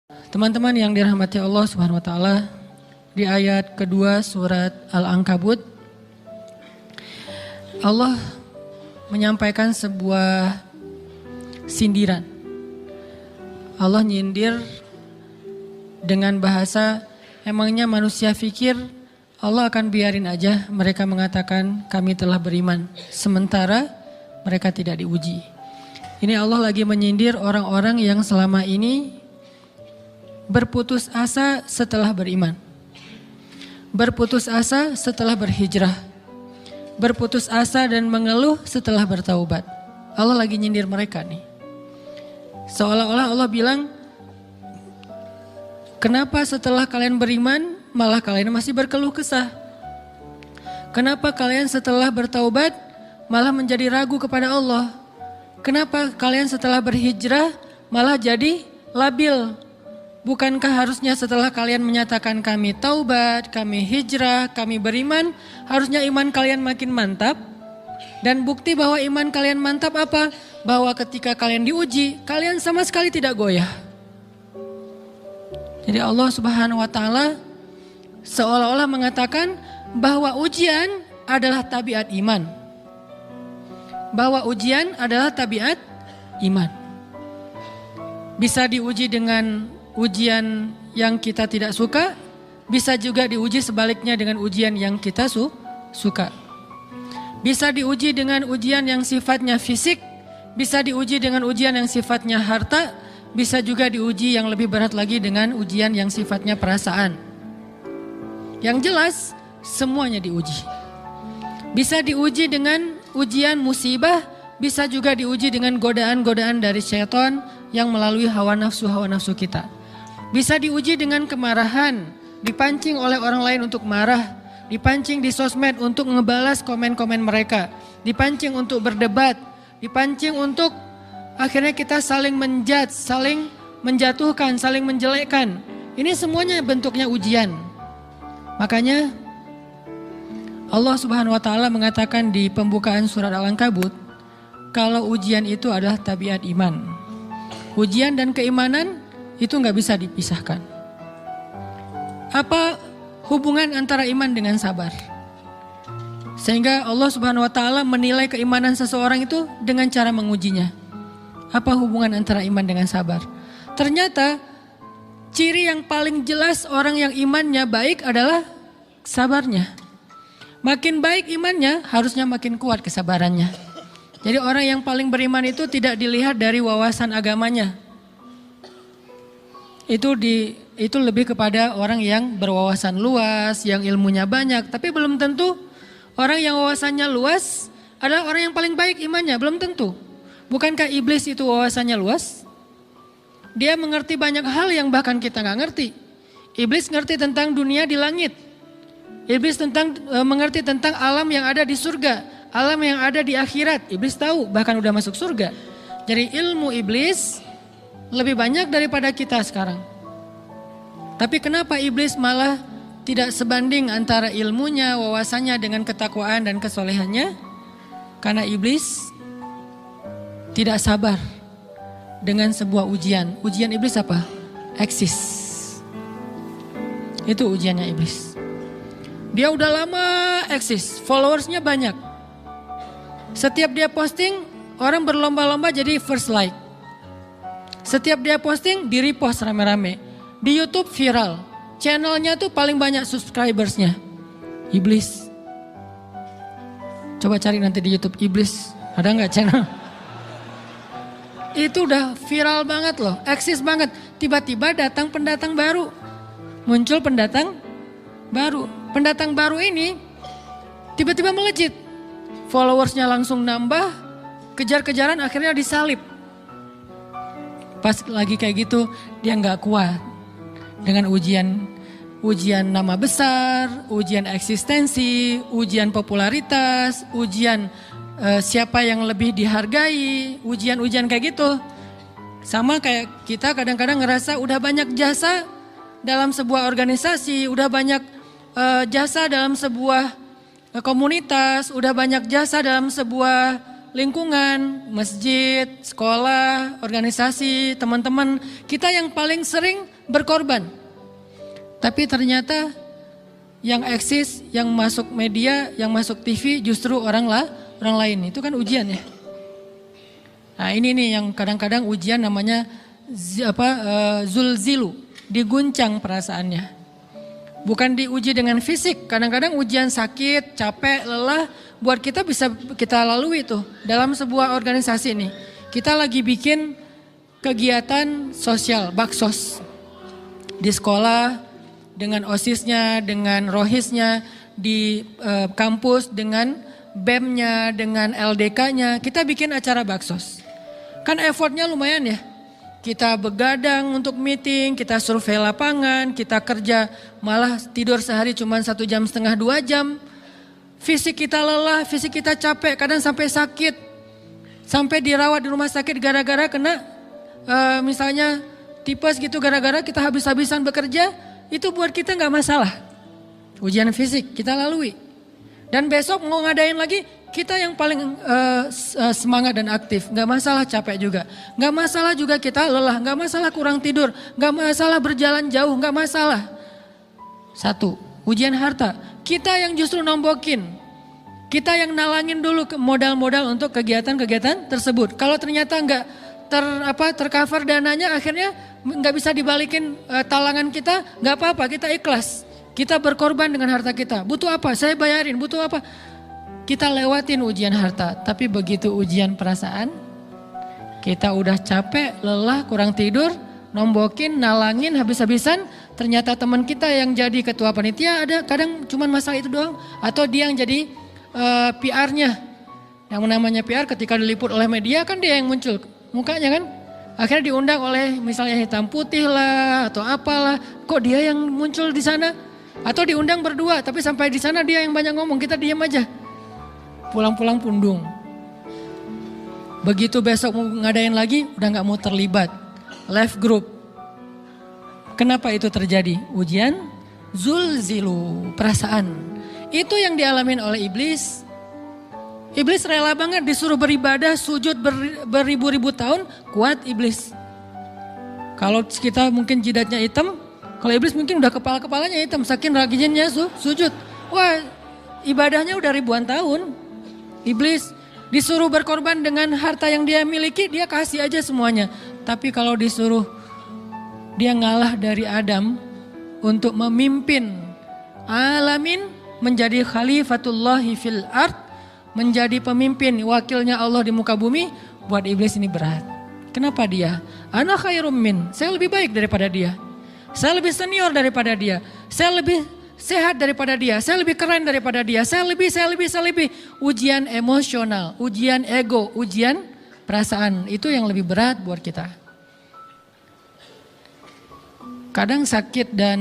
Teman-teman yang dirahmati Allah Subhanahu wa taala, di ayat kedua surat Al-Ankabut Allah menyampaikan sebuah sindiran. Allah nyindir dengan bahasa, emangnya manusia pikir Allah akan biarin aja mereka mengatakan kami telah beriman, sementara mereka tidak diuji. Ini Allah lagi menyindir orang-orang yang selama ini berputus asa setelah beriman, berputus asa setelah berhijrah, berputus asa dan mengeluh setelah bertaubat. Allah lagi nyindir mereka nih. Seolah-olah Allah bilang, kenapa setelah kalian beriman malah kalian masih berkeluh kesah? Kenapa kalian setelah bertaubat malah menjadi ragu kepada Allah? Kenapa kalian setelah berhijrah malah jadi labil? Bukankah harusnya setelah kalian menyatakan kami taubat, kami hijrah, kami beriman, harusnya iman kalian makin mantap? Dan bukti bahwa iman kalian mantap apa? Bahwa ketika kalian diuji, kalian sama sekali tidak goyah. Jadi Allah Subhanahu wa taala seolah-olah mengatakan bahwa ujian adalah tabiat iman. Bahwa ujian adalah tabiat iman. Bisa diuji dengan ujian yang kita tidak suka, bisa juga diuji sebaliknya dengan ujian yang kita suka. Bisa diuji dengan ujian yang sifatnya fisik, bisa diuji dengan ujian yang sifatnya harta, bisa juga diuji yang lebih berat lagi dengan ujian yang sifatnya perasaan. Yang jelas, semuanya diuji. Bisa diuji dengan ujian musibah, bisa juga diuji dengan godaan-godaan dari syaitan yang melalui hawa nafsu kita. Bisa diuji dengan kemarahan, dipancing oleh orang lain untuk marah, dipancing di sosmed untuk ngebalas komen-komen mereka, dipancing untuk berdebat, dipancing untuk akhirnya kita saling menjudge, saling menjatuhkan, saling menjelekkan. Ini semuanya bentuknya ujian. Makanya Allah Subhanahu wa taala mengatakan di pembukaan surat Al-Ankabut, kalau ujian itu adalah tabiat iman. Ujian dan keimanan itu nggak bisa dipisahkan. Apa hubungan antara iman dengan sabar? Sehingga Allah Subhanahu wa taala menilai keimanan seseorang itu dengan cara mengujinya. Apa hubungan antara iman dengan sabar? Ternyata ciri yang paling jelas orang yang imannya baik adalah sabarnya. Makin baik imannya, harusnya makin kuat kesabarannya. Jadi orang yang paling beriman itu tidak dilihat dari wawasan agamanya. Itu lebih kepada orang yang berwawasan luas, yang ilmunya banyak. Tapi belum tentu orang yang wawasannya luas adalah orang yang paling baik imannya, belum tentu. Bukankah iblis itu wawasannya luas? Dia mengerti banyak hal yang bahkan kita gak ngerti. Iblis ngerti tentang dunia di langit. Iblis mengerti tentang alam yang ada di surga, alam yang ada di akhirat. Iblis tahu, bahkan udah masuk surga. Jadi ilmu iblis lebih banyak daripada kita sekarang. Tapi kenapa iblis malah tidak sebanding antara ilmunya, wawasannya dengan ketakwaan dan kesolehannya? Karena iblis tidak sabar dengan sebuah ujian. Ujian iblis apa? Eksis. Itu ujiannya iblis. Dia udah lama eksis, followersnya banyak. Setiap dia posting, orang berlomba-lomba jadi first like. Setiap dia posting, di repost rame-rame. Di YouTube viral. Channelnya tuh paling banyak subscribersnya. Iblis. Coba cari nanti di YouTube iblis. Ada gak channel? Itu udah viral banget loh. Eksis banget. Tiba-tiba datang pendatang baru. Muncul pendatang baru. Pendatang baru ini tiba-tiba melejit. Followersnya langsung nambah. Kejar-kejaran akhirnya disalib. Pas lagi kayak gitu dia gak kuat dengan ujian nama besar, ujian eksistensi, ujian popularitas, ujian siapa yang lebih dihargai, ujian-ujian kayak gitu. Sama kayak kita kadang-kadang ngerasa udah banyak jasa dalam sebuah organisasi, udah banyak jasa dalam sebuah komunitas, udah banyak jasa dalam sebuah lingkungan, masjid, sekolah, organisasi, teman-teman kita yang paling sering berkorban. Tapi ternyata yang eksis, yang masuk media, yang masuk TV justru orang lain. Itu kan ujian ya. Nah ini nih yang kadang-kadang ujian namanya zulzilu, diguncang perasaannya. Bukan diuji dengan fisik, kadang-kadang ujian sakit, capek, lelah, buat kita bisa kita lalui tuh dalam sebuah organisasi nih. Kita lagi bikin kegiatan sosial, baksos di sekolah dengan OSIS-nya, dengan ROHIS-nya, di kampus dengan BEM-nya, dengan LDK-nya. Kita bikin acara baksos. Kan effortnya lumayan ya. Kita begadang untuk meeting, kita survei lapangan, kita kerja malah tidur sehari cuma 1,5 jam, 2 jam. Fisik kita lelah, fisik kita capek, kadang sampai sakit. Sampai dirawat di rumah sakit gara-gara kena misalnya tipes gitu, gara-gara kita habis-habisan bekerja, itu buat kita gak masalah. Ujian fisik kita lalui. Dan besok mau ngadain lagi, kita yang paling semangat dan aktif. Gak masalah capek juga. Gak masalah juga kita lelah. Gak masalah kurang tidur. Gak masalah berjalan jauh. Gak masalah. Satu, ujian harta. Kita yang justru nombokin. Kita yang nalangin dulu modal-modal untuk kegiatan-kegiatan tersebut. Kalau ternyata gak tercover dananya, akhirnya gak bisa dibalikin talangan kita. Gak apa-apa, kita ikhlas. Kita berkorban dengan harta kita. Butuh apa? Saya bayarin. Butuh apa? Kita lewatin ujian harta, tapi begitu ujian perasaan, kita udah capek, lelah, kurang tidur, nombokin, nalangin, habis-habisan, ternyata teman kita yang jadi ketua panitia ada kadang cuma masalah itu doang, atau dia yang jadi PR-nya. Yang namanya PR ketika diliput oleh media kan dia yang muncul mukanya kan, akhirnya diundang oleh misalnya hitam putih lah atau apalah, kok dia yang muncul di sana, atau diundang berdua, tapi sampai di sana dia yang banyak ngomong, kita diam aja. Pulang-pulang pundung. Begitu besok mau ngadain lagi, udah gak mau terlibat. Left group. Kenapa itu terjadi? Ujian zulzilu, perasaan. Itu yang dialamin oleh iblis. Iblis rela banget disuruh beribadah, sujud beribu-ribu tahun, kuat iblis. Kalau kita mungkin jidatnya hitam, kalau iblis mungkin udah kepala-kepalanya hitam, saking rajinnya sujud. Wah, ibadahnya udah ribuan tahun. Iblis disuruh berkorban dengan harta yang dia miliki, dia kasih aja semuanya. Tapi kalau disuruh dia ngalah dari Adam untuk memimpin alamin, menjadi khalifatullahi fil ard, menjadi pemimpin wakilnya Allah di muka bumi, buat iblis ini berat. Kenapa dia? Ana khairum min, saya lebih baik daripada dia. Saya lebih senior daripada dia. Saya lebih sehat daripada dia, saya lebih keren daripada dia, saya lebih. Ujian emosional, ujian ego, ujian perasaan, itu yang lebih berat buat kita. Kadang sakit dan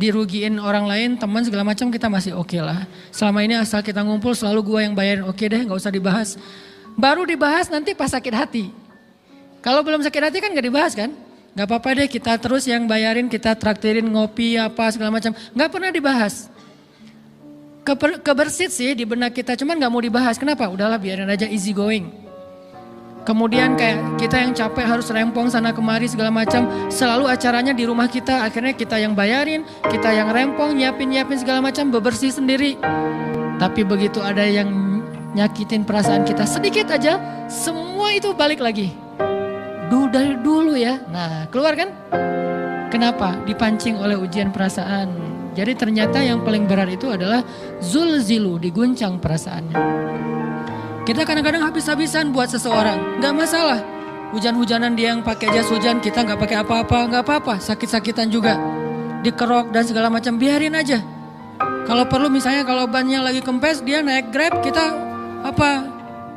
dirugiin orang lain, teman segala macam kita masih oke lah. Selama ini asal kita ngumpul selalu gua yang bayarin, oke deh gak usah dibahas. Baru dibahas nanti pas sakit hati. Kalau belum sakit hati kan gak dibahas kan? Gak apa-apa deh kita terus yang bayarin, kita traktirin ngopi apa segala macam. Gak pernah dibahas. Kebersit sih di benak kita, cuman gak mau dibahas. Kenapa? Udahlah biarin aja, easy going. Kemudian kayak kita yang capek harus rempong sana kemari segala macam. Selalu acaranya di rumah kita, akhirnya kita yang bayarin, kita yang rempong, nyiapin segala macam, bebersih sendiri. Tapi begitu ada yang nyakitin perasaan kita sedikit aja, semua itu balik lagi. Dari dulu ya. Nah, keluar kan? Kenapa? Dipancing oleh ujian perasaan. Jadi ternyata yang paling berat itu adalah zulzilu, diguncang perasaannya. Kita kadang-kadang habis-habisan buat seseorang, gak masalah. Hujan-hujanan dia yang pakai jas hujan, kita gak pakai apa-apa, gak apa-apa. Sakit-sakitan juga, dikerok dan segala macam, biarin aja. Kalau perlu misalnya kalau bannya lagi kempes, dia naik Grab, kita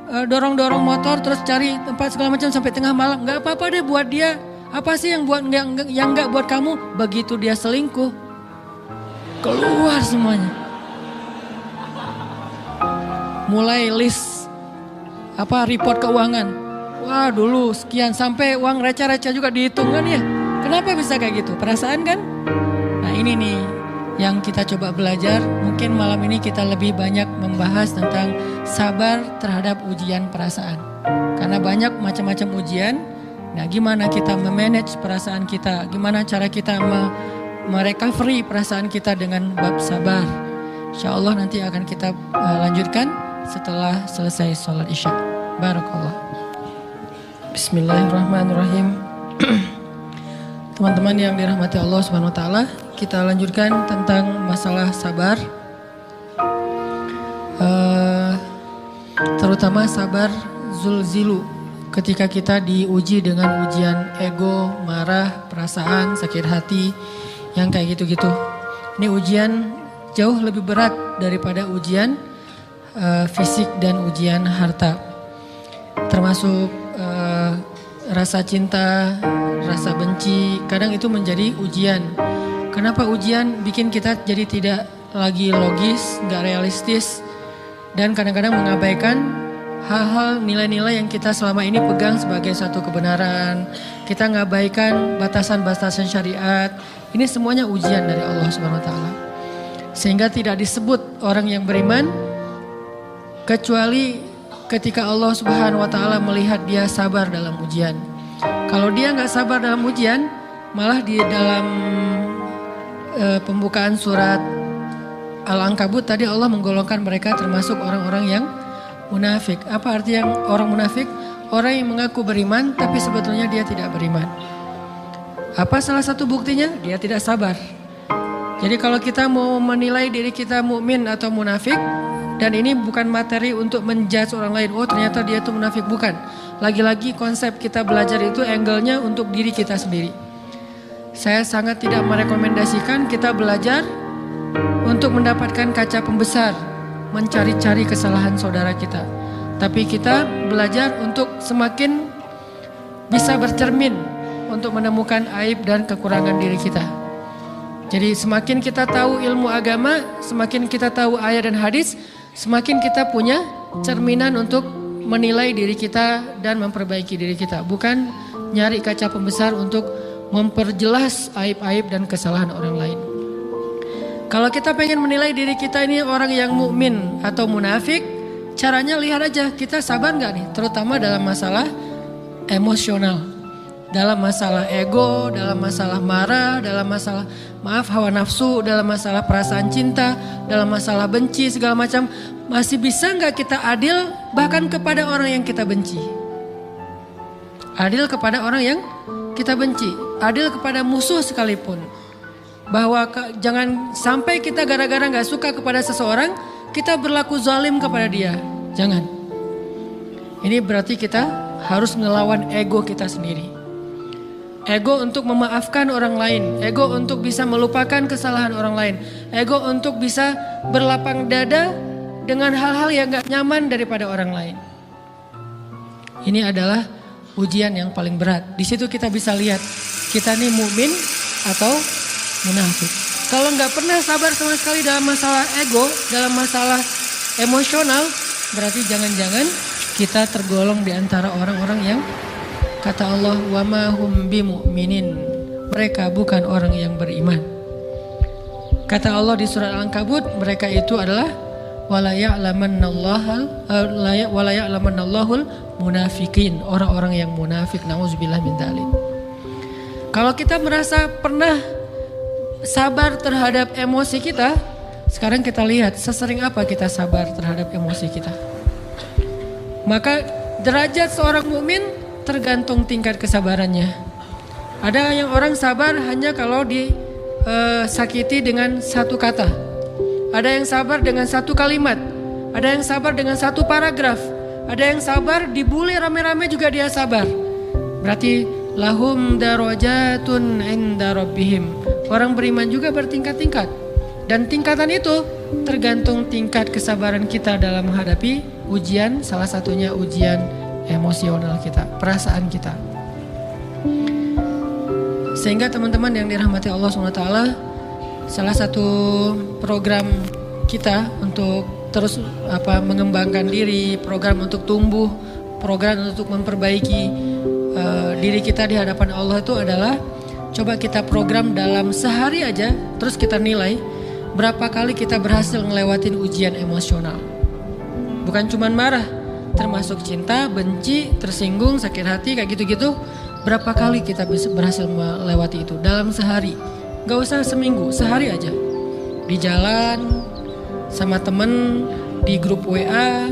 dorong-dorong motor terus cari tempat segala macam sampai tengah malam. Gak apa-apa deh buat dia. Apa sih yang gak buat kamu? Begitu dia selingkuh, keluar semuanya. Mulai list report keuangan. Wah dulu sekian, sampai uang receh-receh juga dihitung kan ya. Kenapa bisa kayak gitu? Perasaan kan? Nah ini nih yang kita coba belajar. Mungkin malam ini kita lebih banyak membahas tentang sabar terhadap ujian perasaan. Karena banyak macam-macam ujian. Nah, gimana kita memanage perasaan kita? Gimana cara kita merecovery perasaan kita dengan bab sabar? Insya Allah nanti akan kita lanjutkan setelah selesai sholat isya. Barakallah. Bismillahirrahmanirrahim. Teman-teman yang dirahmati Allah Subhanahu wa taala, kita lanjutkan tentang masalah sabar. Terutama sabar zulzilu, ketika kita diuji dengan ujian ego, marah, perasaan, sakit hati, yang kayak gitu-gitu. Ini ujian jauh lebih berat daripada ujian fisik dan ujian harta. Termasuk rasa cinta, rasa benci, kadang itu menjadi ujian. Kenapa ujian bikin kita jadi tidak lagi logis, gak realistis, dan kadang-kadang mengabaikan hal-hal nilai-nilai yang kita selama ini pegang sebagai satu kebenaran. Kita mengabaikan batasan-batasan syariat. Ini semuanya ujian dari Allah Subhanahu wa taala. Sehingga tidak disebut orang yang beriman kecuali ketika Allah Subhanahu wa taala melihat dia sabar dalam ujian. Kalau dia nggak sabar dalam ujian, malah di dalam pembukaan surat Al-Ankabut tadi Allah menggolongkan mereka termasuk orang-orang yang munafik. Apa arti yang orang munafik? Orang yang mengaku beriman tapi sebetulnya dia tidak beriman. Apa salah satu buktinya? Dia tidak sabar. Jadi kalau kita mau menilai diri kita mukmin atau munafik, dan ini bukan materi untuk menjudge orang lain, oh ternyata dia itu munafik, bukan. Lagi-lagi konsep kita belajar itu angle-nya untuk diri kita sendiri. Saya sangat tidak merekomendasikan kita belajar untuk mendapatkan kaca pembesar, mencari-cari kesalahan saudara kita. Tapi kita belajar untuk semakin bisa bercermin untuk menemukan aib dan kekurangan diri kita. Jadi semakin kita tahu ilmu agama, semakin kita tahu ayat dan hadis, semakin kita punya cerminan untuk menilai diri kita dan memperbaiki diri kita. Bukan nyari kaca pembesar untuk memperjelas aib-aib dan kesalahan orang lain. Kalau kita pengen menilai diri kita ini orang yang mukmin atau munafik, caranya lihat aja kita sabar nggak nih, terutama dalam masalah emosional, dalam masalah ego, dalam masalah marah, dalam masalah hawa nafsu, dalam masalah perasaan cinta, dalam masalah benci segala macam. Masih bisa nggak kita adil bahkan kepada orang yang kita benci? Adil kepada orang yang kita benci, adil kepada musuh sekalipun. Bahwa jangan sampai kita gara-gara gak suka kepada seseorang, kita berlaku zalim kepada dia. Jangan. Ini berarti kita harus ngelawan ego kita sendiri. Ego untuk memaafkan orang lain. Ego untuk bisa melupakan kesalahan orang lain. Ego untuk bisa berlapang dada dengan hal-hal yang gak nyaman daripada orang lain. Ini adalah ujian yang paling berat. Di situ kita bisa lihat kita nih mukmin atau munafik. Kalau nggak pernah sabar sama sekali dalam masalah ego, dalam masalah emosional, berarti jangan-jangan kita tergolong di antara orang-orang yang kata Allah, wa ma hum bimu'minin. Mereka bukan orang yang beriman. Kata Allah di surat Al-Ankabut, mereka itu adalah wala ya'lamannallahul munafikin, orang-orang yang munafik. Nauzubillah min dzalik. Kalau kita merasa pernah sabar terhadap emosi kita, sekarang kita lihat sesering apa kita sabar terhadap emosi kita. Maka derajat seorang mukmin tergantung tingkat kesabarannya. Ada yang orang sabar hanya kalau disakiti dengan satu kata. Ada yang sabar dengan satu kalimat. Ada yang sabar dengan satu paragraf. Ada yang sabar dibully rame-rame juga dia sabar. Berarti lahum darajatun inda rabbihim. Orang beriman juga bertingkat-tingkat. Dan tingkatan itu tergantung tingkat kesabaran kita dalam menghadapi ujian. Salah satunya ujian emosional kita, perasaan kita. Sehingga teman-teman yang dirahmati Allah SWT, salah satu program kita untuk terus mengembangkan diri, program untuk tumbuh, program untuk memperbaiki diri kita di hadapan Allah itu adalah coba kita program dalam sehari aja, terus kita nilai berapa kali kita berhasil ngelewatin ujian emosional. Bukan cuman marah, termasuk cinta, benci, tersinggung, sakit hati, kayak gitu-gitu. Berapa kali kita bisa berhasil melewati itu dalam sehari? Gak usah seminggu, sehari aja. Di jalan, sama temen, di grup WA,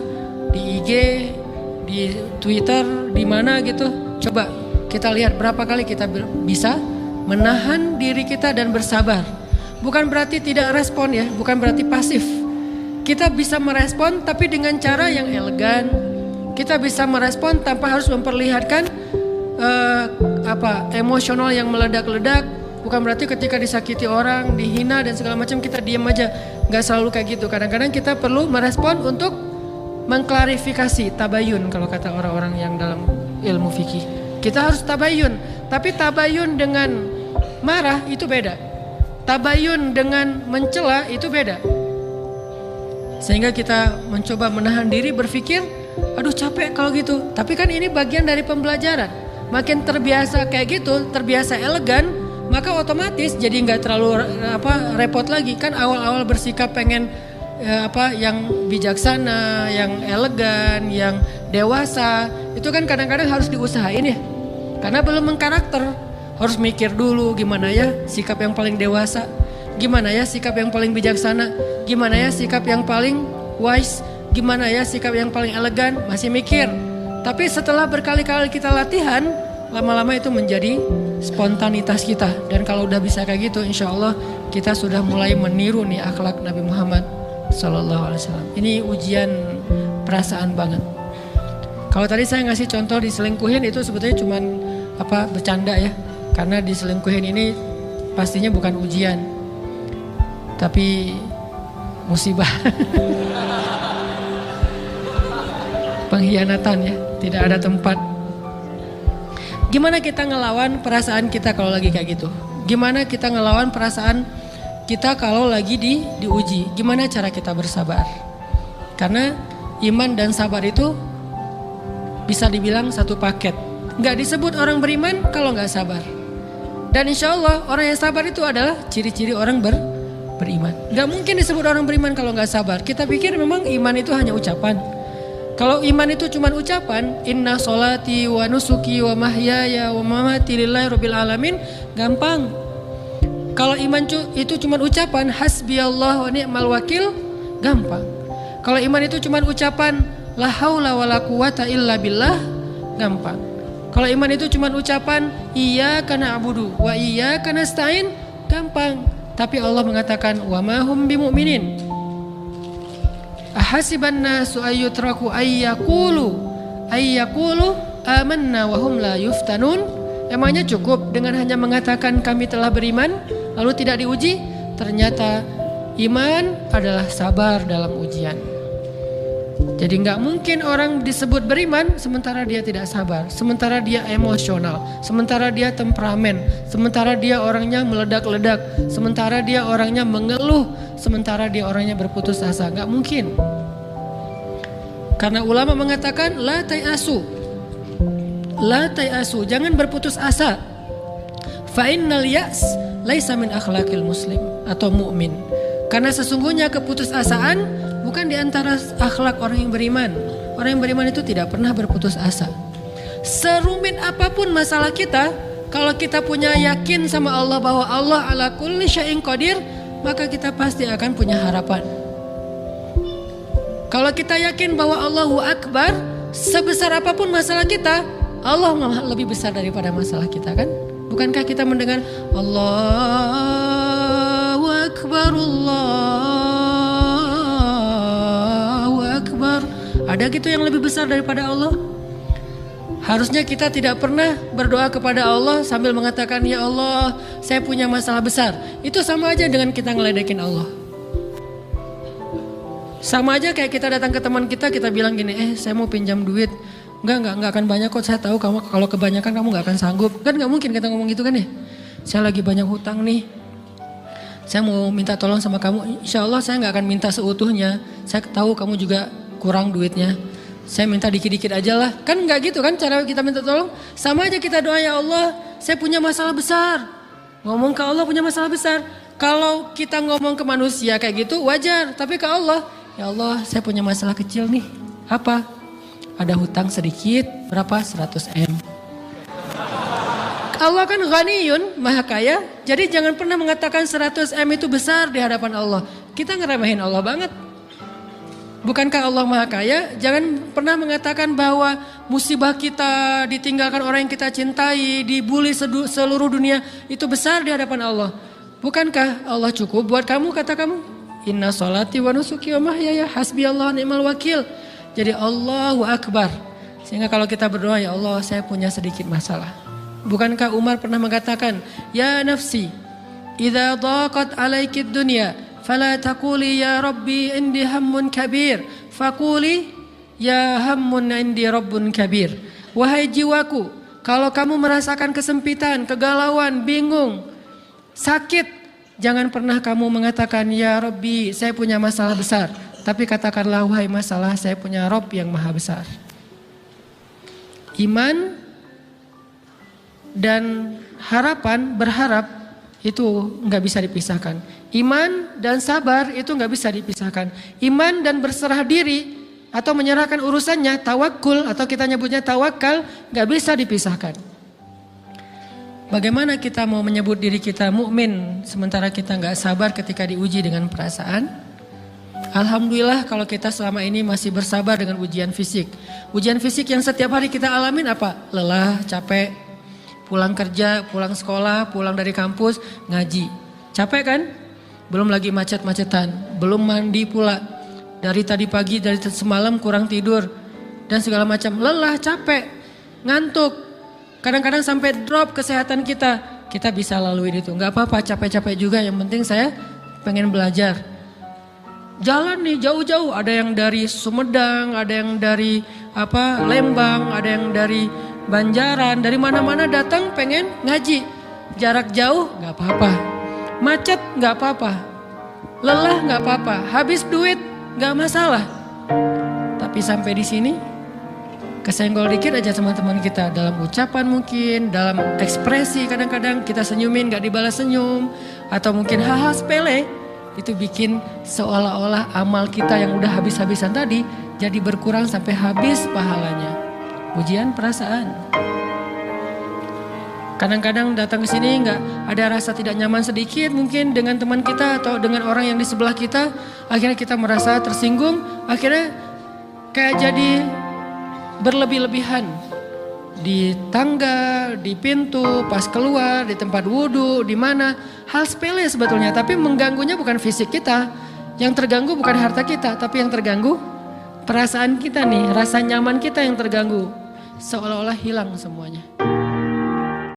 di IG, di Twitter, di mana gitu. Coba kita lihat berapa kali kita bisa menahan diri kita dan bersabar. Bukan berarti tidak respon ya, bukan berarti pasif. Kita bisa merespon tapi dengan cara yang elegan. Kita bisa merespon tanpa harus memperlihatkan emosional yang meledak-ledak. Bukan berarti ketika disakiti orang, dihina dan segala macam kita diam aja. Gak selalu kayak gitu. Kadang-kadang kita perlu merespon untuk mengklarifikasi, tabayun kalau kata orang-orang yang dalam ilmu fikih. Kita harus tabayun. Tapi tabayun dengan marah itu beda. Tabayun dengan mencela itu beda. Sehingga kita mencoba menahan diri berpikir, aduh capek kalau gitu. Tapi kan ini bagian dari pembelajaran. Makin terbiasa kayak gitu, terbiasa elegan, maka otomatis jadi nggak terlalu repot lagi. Kan awal-awal bersikap pengen yang bijaksana, yang elegan, yang dewasa, itu kan kadang-kadang harus diusahain ya. Karena belum mengkarakter, harus mikir dulu gimana ya sikap yang paling dewasa, gimana ya sikap yang paling bijaksana, gimana ya sikap yang paling wise, gimana ya sikap yang paling elegan, masih mikir. Tapi setelah berkali-kali kita latihan, lama-lama itu menjadi spontanitas kita. Dan kalau udah bisa kayak gitu, insya Allah kita sudah mulai meniru nih akhlak Nabi Muhammad Sallallahu Alaihi Wasallam. Ini ujian perasaan banget. Kalau tadi saya ngasih contoh diselingkuhin itu sebetulnya cuman bercanda ya. Karena diselingkuhin ini pastinya bukan ujian, tapi musibah. Pengkhianatan ya, tidak ada tempat. Gimana kita ngelawan perasaan kita kalau lagi kayak gitu? Gimana kita ngelawan perasaan kita kalau lagi diuji? Gimana cara kita bersabar? Karena iman dan sabar itu bisa dibilang satu paket. Gak disebut orang beriman kalau gak sabar. Dan insya Allah orang yang sabar itu adalah ciri-ciri orang beriman. Gak mungkin disebut orang beriman kalau gak sabar. Kita pikir memang iman itu hanya ucapan. Kalau iman itu cuma ucapan, inna sholati wa nusuki wa mahyaya wa mamati lillahi rabbil alamin, gampang. Kalau iman itu cuma ucapan, hasbiyallah wa ni'mal wakil, gampang. Kalau iman itu cuma ucapan, la haula wa la quwata illa billah, gampang. Kalau iman itu cuma ucapan, iyyaka na'budu wa iyyaka nasta'in, gampang. Tapi Allah mengatakan, wa ma hum bimu'minin. Ahasiban nasu ayyutraku ayyakulu amanna wa hum la yuftanun. Emangnya cukup dengan hanya mengatakan kami telah beriman lalu tidak diuji? Ternyata iman adalah sabar dalam ujian. Jadi gak mungkin orang disebut beriman sementara dia tidak sabar, sementara dia emosional, sementara dia temperamen, sementara dia orangnya meledak-ledak, sementara dia orangnya mengeluh, sementara dia orangnya berputus asa. Gak mungkin. Karena ulama mengatakan la tayasu, jangan berputus asa. Fa innal ya's laisa min akhlaqil muslim atau mu'min. Karena sesungguhnya keputusasaan bukan di antara akhlak orang yang beriman. Orang yang beriman itu tidak pernah berputus asa. Serumit apapun masalah kita, kalau kita punya yakin sama Allah bahwa Allah ala kulli syai'in qadir, maka kita pasti akan punya harapan. Kalau kita yakin bahwa Allahu Akbar, sebesar apapun masalah kita, Allah lebih besar daripada masalah kita, kan? Bukankah kita mendengar Allahu Akbar, Allahu Akbar? Ada gitu yang lebih besar daripada Allah? Harusnya kita tidak pernah berdoa kepada Allah sambil mengatakan, ya Allah, saya punya masalah besar. Itu sama aja dengan kita ngeledekin Allah. Sama aja kayak kita datang ke teman kita bilang gini, saya mau pinjam duit. Enggak akan banyak kok, saya tahu kamu kalau kebanyakan kamu gak akan sanggup. Kan gak mungkin kita ngomong gitu kan ya. Saya lagi banyak hutang nih, saya mau minta tolong sama kamu. Insya Allah saya gak akan minta seutuhnya. Saya tahu kamu juga kurang duitnya, saya minta dikit-dikit aja lah. Kan gak gitu kan cara kita minta tolong. Sama aja kita doa, ya Allah saya punya masalah besar. Ngomong ke Allah punya masalah besar. Kalau kita ngomong ke manusia kayak gitu wajar. Tapi ke Allah, ya Allah saya punya masalah kecil nih, Apa? Ada hutang sedikit, berapa? 100 M. Allah kan ghaniyun, maha kaya. Jadi jangan pernah mengatakan 100 M itu besar di hadapan Allah. Kita ngeremehin Allah banget. Bukankah Allah maha kaya? Jangan pernah mengatakan bahwa musibah kita, ditinggalkan orang yang kita cintai, dibully seluruh dunia, itu besar di hadapan Allah. Bukankah Allah cukup buat kamu, kata kamu? Inna sholati wa nusuki wa mahyaya hasbi Allah ni'mal wakil. Jadi Allahu Akbar. Sehingga kalau kita berdoa, ya Allah saya punya sedikit masalah. Bukankah Umar pernah mengatakan, ya nafsi, idza daqat alaikid dunya, fala taquli ya rabbi indi hammun kabir, faquli ya hammun indi rabbun kabir. Wahai jiwaku, kalau kamu merasakan kesempitan, kegalauan, bingung, sakit, jangan pernah kamu mengatakan ya Rabbi saya punya masalah besar. Tapi katakanlah, wahai masalah, saya punya Rabb yang maha besar. Iman dan harapan, berharap itu nggak bisa dipisahkan. Iman dan sabar itu nggak bisa dipisahkan. Iman dan berserah diri atau menyerahkan urusannya, tawakul atau kita nyebutnya tawakal, nggak bisa dipisahkan. Bagaimana kita mau menyebut diri kita mukmin sementara kita nggak sabar ketika diuji dengan perasaan? Alhamdulillah kalau kita selama ini masih bersabar dengan ujian fisik. Ujian fisik yang setiap hari kita alamin apa? Lelah, capek, pulang kerja, pulang sekolah, pulang dari kampus, ngaji. Capek kan? Belum lagi macet-macetan, belum mandi pula. Dari tadi pagi, dari semalam kurang tidur. Dan segala macam, lelah, capek, ngantuk. Kadang-kadang sampai drop kesehatan kita. Kita bisa lalui itu, gak apa-apa, capek-capek juga. Yang penting saya pengen belajar. Jalan nih jauh-jauh, ada yang dari Sumedang, ada yang dari Lembang, ada yang dari Banjaran, dari mana-mana datang pengen ngaji. Jarak jauh gak apa-apa, macet gak apa-apa, lelah gak apa-apa, habis duit gak masalah. Tapi sampai di sini kesenggol dikit aja teman-teman kita, dalam ucapan mungkin, dalam ekspresi kadang-kadang kita senyumin gak dibalas senyum, atau mungkin hal-hal sepele. Itu bikin seolah-olah amal kita yang udah habis-habisan tadi jadi berkurang sampai habis pahalanya. Ujian perasaan. Kadang-kadang datang ke sini nggak ada rasa tidak nyaman sedikit mungkin dengan teman kita atau dengan orang yang di sebelah kita. Akhirnya kita merasa tersinggung. Akhirnya kayak jadi berlebih-lebihan. Di tangga, di pintu, pas keluar, di tempat wudhu, di mana. Hal sepele sebetulnya, tapi mengganggunya bukan fisik kita. Yang terganggu bukan harta kita, tapi yang terganggu perasaan kita nih, rasa nyaman kita yang terganggu. Seolah-olah hilang semuanya.